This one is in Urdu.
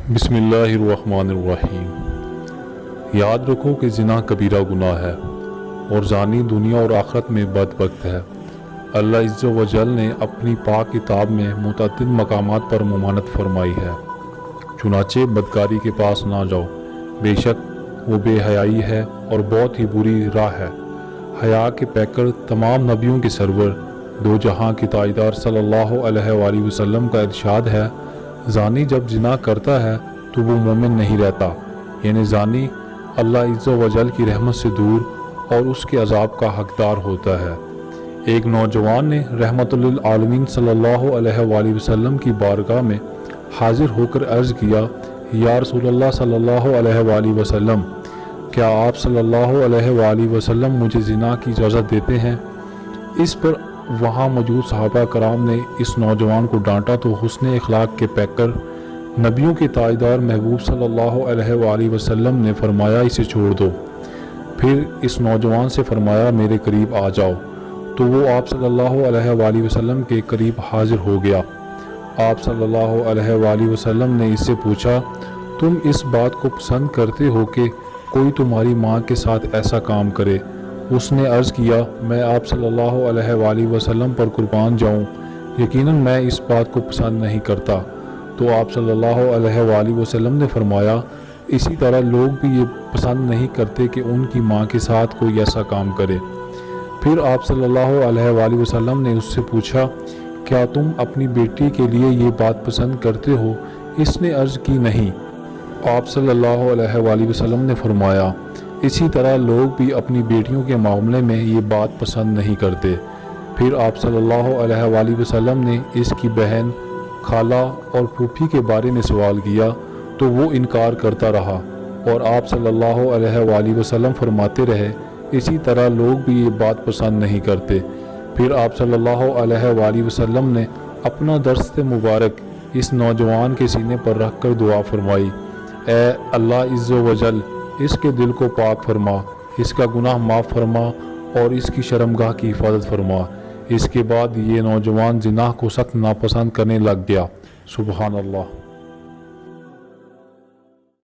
بسم اللہ الرحمن الرحیم۔ یاد رکھو کہ زنا کبیرہ گناہ ہے اور زانی دنیا اور آخرت میں بدبخت ہے۔ اللہ عز و جل نے اپنی پاک کتاب میں متعدد مقامات پر ممانعت فرمائی ہے، چنانچہ بدکاری کے پاس نہ جاؤ، بے شک وہ بے حیائی ہے اور بہت ہی بری راہ ہے۔ حیا کے پیکر تمام نبیوں کے سرور دو جہاں کی تاجدار صلی اللہ علیہ وآلہ وسلم کا ارشاد ہے، زانی جب زنا کرتا ہے تو وہ مومن نہیں رہتا، یعنی زانی اللہ عز و جل کی رحمت سے دور اور اس کے عذاب کا حقدار ہوتا ہے۔ ایک نوجوان نے رحمت للعالمین صلی اللہ علیہ وآلہ وسلم کی بارگاہ میں حاضر ہو کر عرض کیا، یا رسول اللہ صلی اللہ علیہ وآلہ وسلم، کیا آپ صلی اللہ علیہ وآلہ وسلم مجھے زنا کی اجازت دیتے ہیں؟ اس پر وہاں موجود صحابہ کرام نے اس نوجوان کو ڈانٹا تو حسن اخلاق کے پیکر نبیوں کے تاجدار محبوب صلی اللہ علیہ وآلہ وسلم نے فرمایا، اسے چھوڑ دو۔ پھر اس نوجوان سے فرمایا، میرے قریب آ جاؤ، تو وہ آپ صلی اللہ علیہ وآلہ وسلم کے قریب حاضر ہو گیا۔ آپ صلی اللہ علیہ وآلہ وسلم نے اس سے پوچھا، تم اس بات کو پسند کرتے ہو کہ کوئی تمہاری ماں کے ساتھ ایسا کام کرے؟ اس نے عرض کیا، میں آپ صلی اللہ علیہ وآلہ وسلم پر قربان جاؤں، یقیناً میں اس بات کو پسند نہیں کرتا۔ تو آپ صلی اللہ علیہ وآلہ وسلم نے فرمایا، اسی طرح لوگ بھی یہ پسند نہیں کرتے کہ ان کی ماں کے ساتھ کوئی ایسا کام کرے۔ پھر آپ صلی اللہ علیہ وآلہ وسلم نے اس سے پوچھا، کیا تم اپنی بیٹی کے لیے یہ بات پسند کرتے ہو؟ اس نے عرض کی، نہیں۔ آپ صلی اللہ علیہ وآلہ وسلم نے فرمایا، اسی طرح لوگ بھی اپنی بیٹیوں کے معاملے میں یہ بات پسند نہیں کرتے۔ پھر آپ صلی اللہ علیہ وآلہ وسلم نے اس کی بہن، خالہ اور پھوپھی کے بارے میں سوال کیا تو وہ انکار کرتا رہا، اور آپ صلی اللہ علیہ وآلہ وسلم فرماتے رہے، اسی طرح لوگ بھی یہ بات پسند نہیں کرتے۔ پھر آپ صلی اللہ علیہ وآلہ وسلم نے اپنا دست مبارک اس نوجوان کے سینے پر رکھ کر دعا فرمائی، اے اللہ عز و جل، اس کے دل کو پاک فرما، اس کا گناہ معاف فرما اور اس کی شرمگاہ کی حفاظت فرما۔ اس کے بعد یہ نوجوان زنا کو سخت ناپسند کرنے لگ گیا۔ سبحان اللہ۔